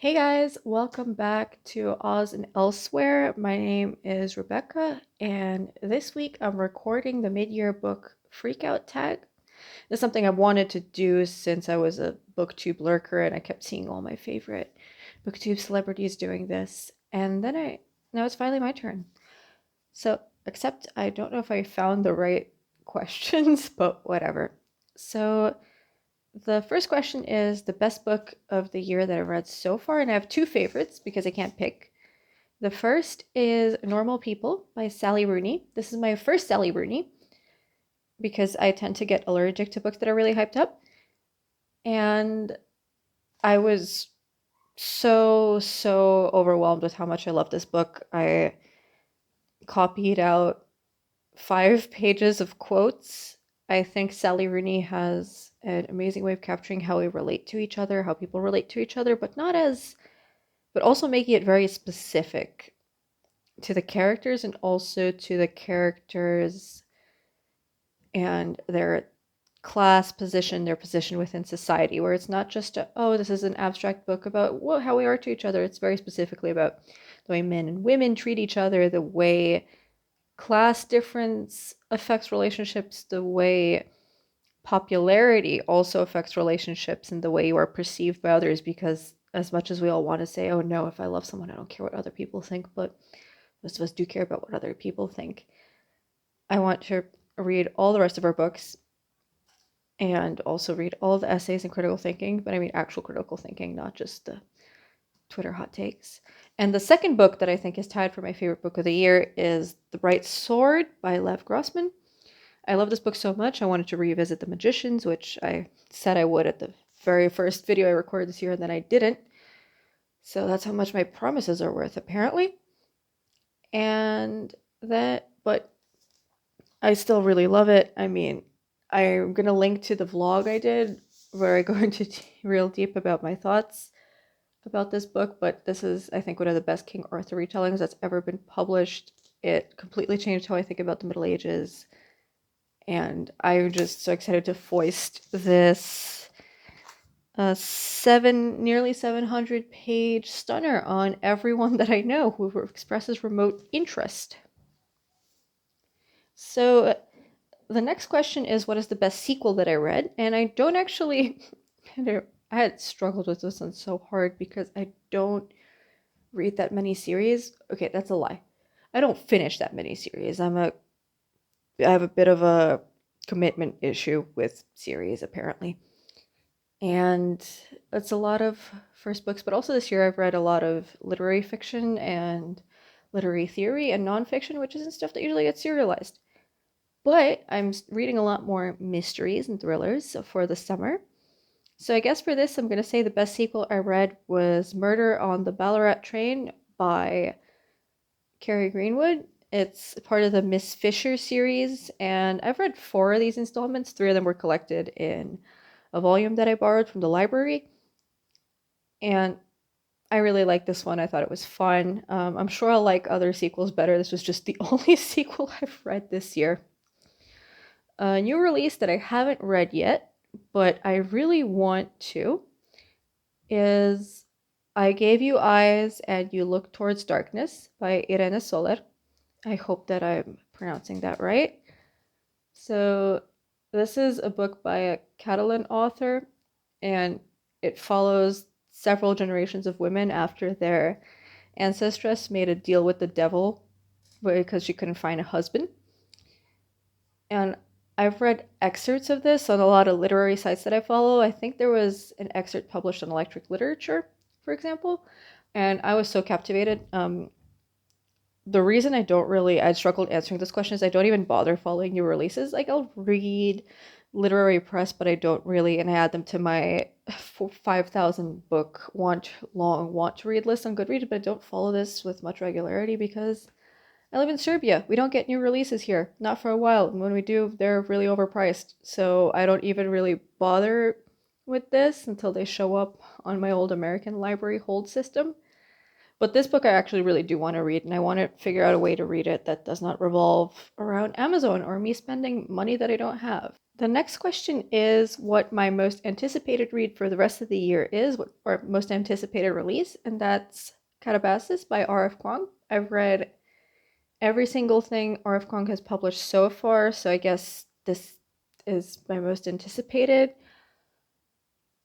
Hey guys, welcome back to Oz and Elsewhere. My name is Rebecca, and this week I'm recording the mid-year book Freakout Tag. This is something I wanted to do since I was a booktube lurker and I kept seeing all my favorite booktube celebrities doing this. And then now it's finally my turn. So, except I don't know if I found the right questions, but whatever. So, the first question is the best book of the year that I've read so far, and I have two favorites because I can't pick. The first is Normal People by Sally Rooney. This is my first Sally Rooney because I tend to get allergic to books that are really hyped up. And I was so overwhelmed with how much I love this book. I copied out 5 pages of quotes. I think Sally Rooney has an amazing way of capturing how we relate to each other, how people relate to each other, but also making it very specific to the characters and also to the characters and their class position, their position within society, where it's not just this is an abstract book about how we are to each other. It's very specifically about the way men and women treat each other, the way class difference affects relationships, the way popularity also affects relationships and the way you are perceived by others, because as much as we all want to say, oh no, if I love someone, I don't care what other people think, but most of us do care about what other people think. I want to read all the rest of her books and also read all the essays and critical thinking, but I mean actual critical thinking, not just the Twitter hot takes. And the second book that I think is tied for my favorite book of the year is The Bright Sword by Lev Grossman. I love this book so much, I wanted to revisit The Magicians, which I said I would at the very first video I recorded this year, and then I didn't. So that's how much my promises are worth, apparently. But I still really love it. I mean, I'm going to link to the vlog I did where I go into real deep about my thoughts about this book, but this is, I think, one of the best King Arthur retellings that's ever been published. It completely changed how I think about the Middle Ages, and I'm just so excited to foist this nearly 700-page stunner on everyone that I know who expresses remote interest. So the next question is, what is the best sequel that I read? And I don't actually, I had struggled with this one so hard because I don't read that many series. Okay, that's a lie. I don't finish that many series. I have a bit of a commitment issue with series, apparently. And it's a lot of first books, but also this year I've read a lot of literary fiction and literary theory and nonfiction, which isn't stuff that usually gets serialized. But I'm reading a lot more mysteries and thrillers for the summer. So I guess for this, I'm going to say the best sequel I read was Murder on the Ballarat Train by Kerry Greenwood. It's part of the Miss Fisher series, and I've read 4 of these installments. 3 of them were collected in a volume that I borrowed from the library. And I really liked this one. I thought it was fun. I'm sure I'll like other sequels better. This was just the only sequel I've read this year. A new release that I haven't read yet, but I really want to, is I Gave You Eyes and You Look Towards Darkness by Irene Soler. I hope that I'm pronouncing that right. So this is a book by a Catalan author, and it follows several generations of women after their ancestress made a deal with the devil because she couldn't find a husband. And I've read excerpts of this on a lot of literary sites that I follow. I think there was an excerpt published on Electric Literature, for example, and I was so captivated. The reason I struggled answering this question is I don't even bother following new releases. Like, I'll read literary press, but I don't really, and I add them to my 5,000 book want to read list on Goodreads, but I don't follow this with much regularity because I live in Serbia. We don't get new releases here, not for a while. And when we do, they're really overpriced. So I don't even really bother with this until they show up on my old American library hold system. But this book I actually really do want to read, and I want to figure out a way to read it that does not revolve around Amazon or me spending money that I don't have. The next question is what my most anticipated read for the rest of the year is, or most anticipated release, and that's Katabasis by RF Kuang. I've read every single thing RF Kuang has published so far, so I guess this is my most anticipated.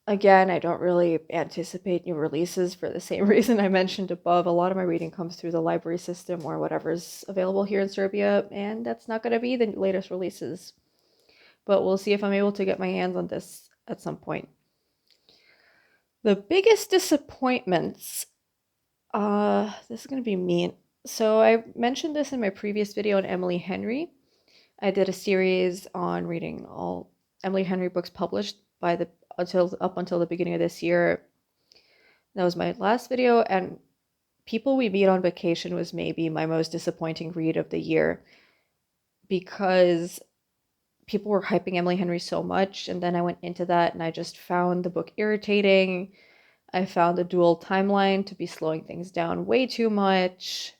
Again, I don't really anticipate new releases for the same reason I mentioned above. A lot of my reading comes through the library system or whatever's available here in Serbia, and that's not going to be the latest releases. But we'll see if I'm able to get my hands on this at some point. The biggest disappointments, this is going to be mean. So I mentioned this in my previous video on Emily Henry. I did a series on reading all Emily Henry books published by up until the beginning of this year. That was my last video, and People We Meet on Vacation was maybe my most disappointing read of the year because people were hyping Emily Henry so much, and then I went into that and I just found the book irritating. I found the dual timeline to be slowing things down way too much.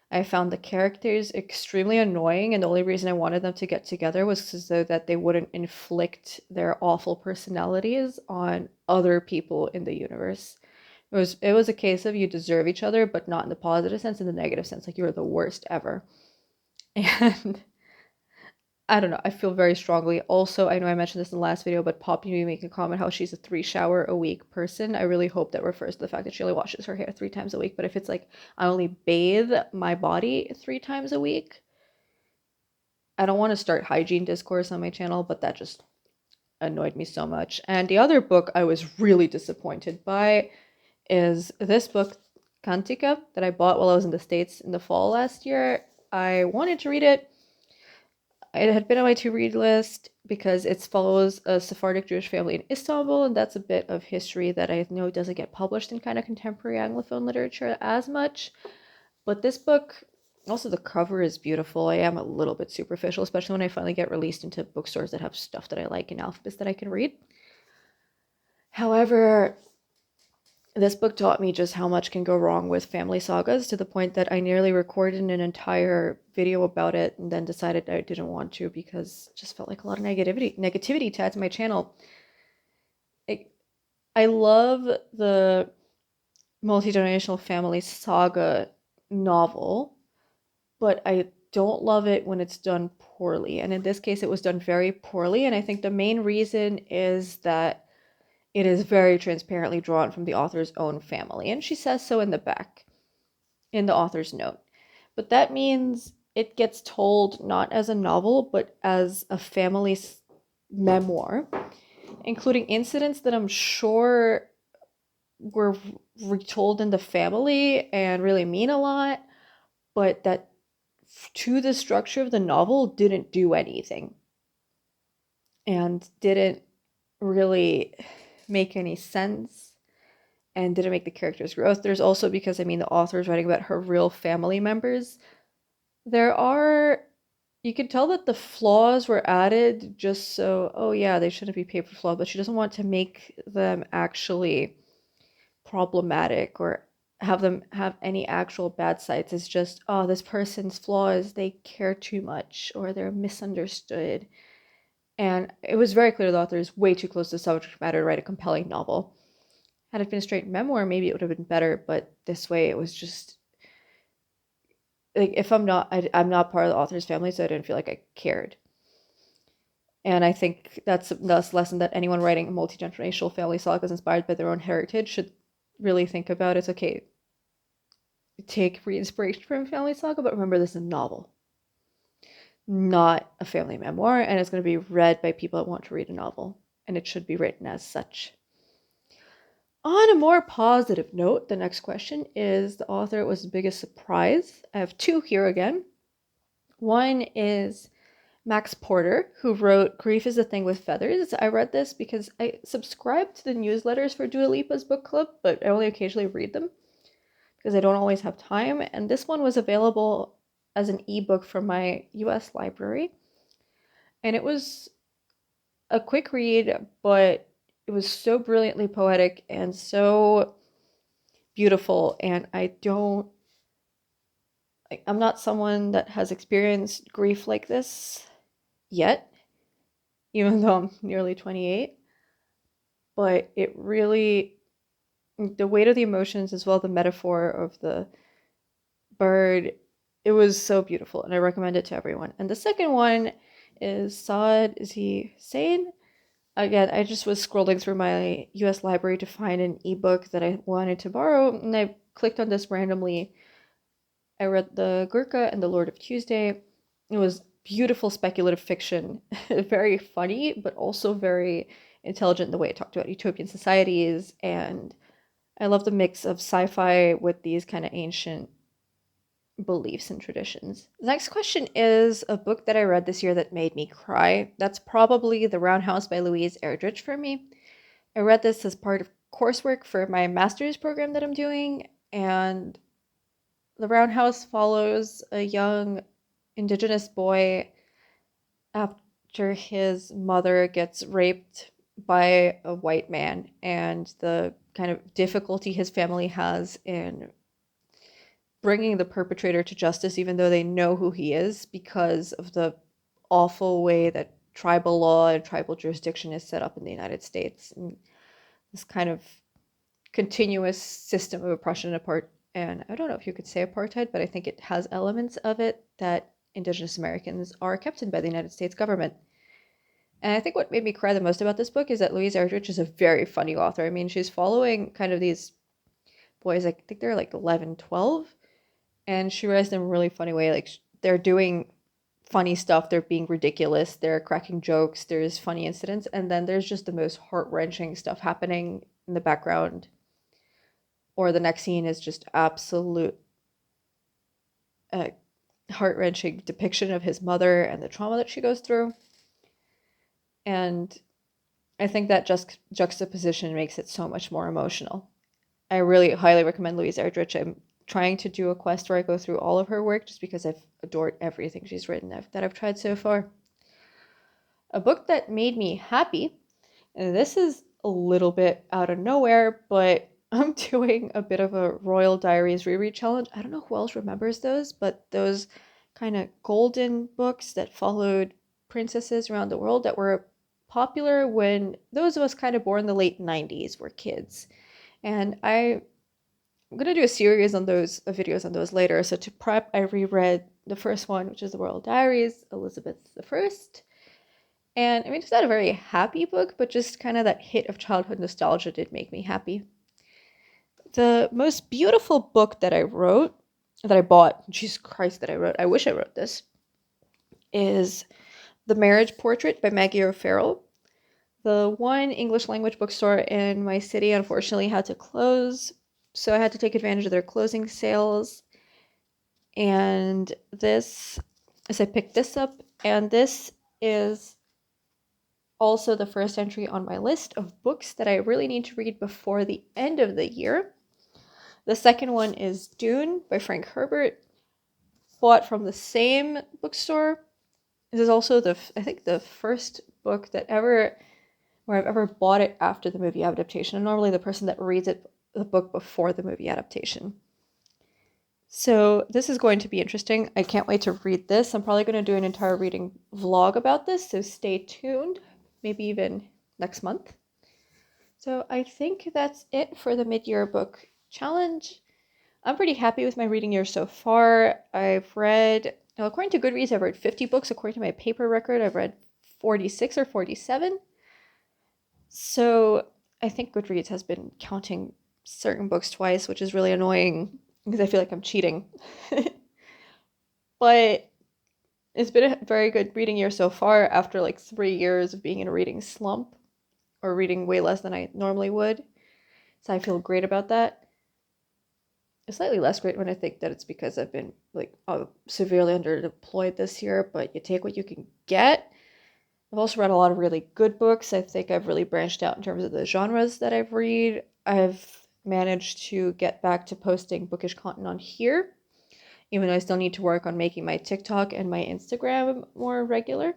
I found the characters extremely annoying, and the only reason I wanted them to get together was so that they wouldn't inflict their awful personalities on other people in the universe. It was a case of you deserve each other, but not in the positive sense, in the negative sense, like you're the worst ever. And I don't know, I feel very strongly. Also, I know I mentioned this in the last video, but Poppy making a comment how she's a 3-shower-a-week person. I really hope that refers to the fact that she only washes her hair 3 times a week. But if it's like, I only bathe my body 3 times a week, I don't want to start hygiene discourse on my channel, but that just annoyed me so much. And the other book I was really disappointed by is this book, Kantika, that I bought while I was in the States in the fall last year. I wanted to read it. It had been on my to-read list because it follows a Sephardic Jewish family in Istanbul, and that's a bit of history that I know doesn't get published in kind of contemporary Anglophone literature as much. But this book, also the cover is beautiful. I am a little bit superficial, especially when I finally get released into bookstores that have stuff that I like in alphabets that I can read. However, this book taught me just how much can go wrong with family sagas, to the point that I nearly recorded an entire video about it and then decided I didn't want to because it just felt like a lot of negativity tagged to my channel. I love the multi-generational family saga novel, but I don't love it when it's done poorly. And in this case, it was done very poorly. And I think the main reason is that it is very transparently drawn from the author's own family. And she says so in the back, in the author's note. But that means it gets told not as a novel, but as a family's memoir, including incidents that I'm sure were retold in the family and really mean a lot, but that to the structure of the novel didn't do anything and didn't really make any sense and didn't make the characters growth. There's also, because I mean the author is writing about her real family members, you can tell that the flaws were added just so, oh yeah, they shouldn't be paper flawed, but she doesn't want to make them actually problematic or have them have any actual bad sides. It's just, oh, this person's flaws, they care too much or they're misunderstood. And it was very clear the author is way too close to the subject matter to write a compelling novel. Had it been a straight memoir, maybe it would have been better, but this way it was just like, if I'm not part of the author's family, so I didn't feel like I cared. And I think that's a lesson that anyone writing a multi-generational family sagas inspired by their own heritage should really think about. It's okay, take inspiration from family saga, but remember this is a novel, not a family memoir, and it's going to be read by people that want to read a novel, and it should be written as such. On a more positive note, the next question is the author was the biggest surprise. I have 2 here again. One is Max Porter, who wrote Grief is a Thing with Feathers. I read this because I subscribe to the newsletters for Dua Lipa's book club, but I only occasionally read them because I don't always have time. And this one was available as an ebook from my US library. And it was a quick read, but it was so brilliantly poetic and so beautiful. And I'm not someone that has experienced grief like this yet, even though I'm nearly 28. But it really, the weight of the emotions as well, the metaphor of the bird, it was so beautiful, and I recommend it to everyone. And the second one is Saad, is he Hossain? Again, I just was scrolling through my US library to find an ebook that I wanted to borrow, and I clicked on this randomly. I read the Gurkha and the Lord of Tuesday. It was beautiful speculative fiction, very funny, but also very intelligent in the way it talked about utopian societies. And I love the mix of sci-fi with these kind of ancient beliefs and traditions. The next question is a book that I read this year that made me cry. That's probably The Roundhouse by Louise Erdrich for me. I read this as part of coursework for my master's program that I'm doing, and The Roundhouse follows a young Indigenous boy after his mother gets raped by a white man, and the kind of difficulty his family has in bringing the perpetrator to justice, even though they know who he is, because of the awful way that tribal law and tribal jurisdiction is set up in the United States. And this kind of continuous system of oppression and I don't know if you could say apartheid, but I think it has elements of it that Indigenous Americans are kept in by the United States government. And I think what made me cry the most about this book is that Louise Erdrich is a very funny author. I mean, she's following kind of these boys, I think they're like 11, 12, and she writes them in a really funny way. Like, they're doing funny stuff, they're being ridiculous, they're cracking jokes, there's funny incidents, and then there's just the most heart-wrenching stuff happening in the background. Or the next scene is just absolute heart-wrenching depiction of his mother and the trauma that she goes through. And I think that just juxtaposition makes it so much more emotional. I really highly recommend Louise Erdrich. I'm trying to do a quest where I go through all of her work just because I've adored everything she's written that I've tried so far. A book that made me happy, and this is a little bit out of nowhere, but I'm doing a bit of a Royal Diaries reread challenge. I don't know who else remembers those, but those kind of golden books that followed princesses around the world that were popular when those of us kind of born in the late 90s were kids. And I'm going to do a series on those, videos on those later. So to prep, I reread the first one, which is the Royal Diaries, Elizabeth I. And I mean, it's not a very happy book, but just kind of that hit of childhood nostalgia did make me happy. The most beautiful book that I bought, Jesus Christ, that I wrote, I wish I wrote this, is The Marriage Portrait by Maggie O'Farrell. The one English language bookstore in my city unfortunately had to close, so I had to take advantage of their closing sales. And I picked this up, and this is also the first entry on my list of books that I really need to read before the end of the year. The second one is Dune by Frank Herbert, bought from the same bookstore. This is also I think the first book where I've ever bought it after the movie adaptation. I'm normally the person that reads the book before the movie adaptation. So this is going to be interesting. I can't wait to read this. I'm probably going to do an entire reading vlog about this, so stay tuned, maybe even next month. So I think that's it for the mid-year book challenge. I'm pretty happy with my reading year so far. According to Goodreads, I've read 50 books. According to my paper record, I've read 46 or 47. So I think Goodreads has been counting certain books twice, which is really annoying because I feel like I'm cheating. But it's been a very good reading year so far after like 3 years of being in a reading slump, or reading way less than I normally would. So I feel great about that. It's slightly less great when I think that it's because I've been like severely underemployed this year, but you take what you can get. I've also read a lot of really good books. I think I've really branched out in terms of the genres that I've read. I've managed to get back to posting bookish content on here, even though I still need to work on making my TikTok and my Instagram more regular.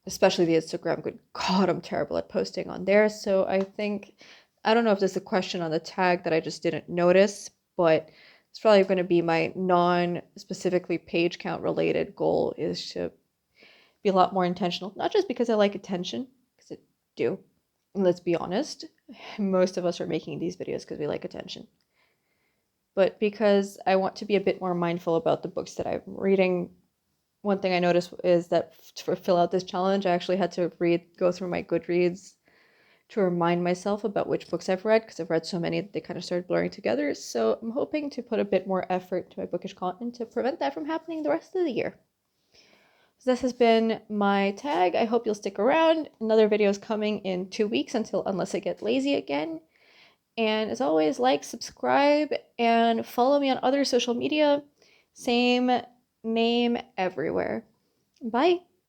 Especially the Instagram. Good God, I'm terrible at posting on there. So I don't know if there's a question on the tag that I just didn't notice, but it's probably going to be my non-specifically page count related goal is to be a lot more intentional. Not just because I like attention, because I do. And let's be honest, most of us are making these videos because we like attention. But because I want to be a bit more mindful about the books that I'm reading. One thing I noticed is that to fill out this challenge, I actually had to go through my Goodreads to remind myself about which books I've read, because I've read so many that they kind of started blurring together. So I'm hoping to put a bit more effort to my bookish content to prevent that from happening the rest of the year. So this has been my tag. I hope you'll stick around. Another video is coming in 2 weeks unless I get lazy again. And as always, like, subscribe, and follow me on other social media. Same name everywhere. Bye.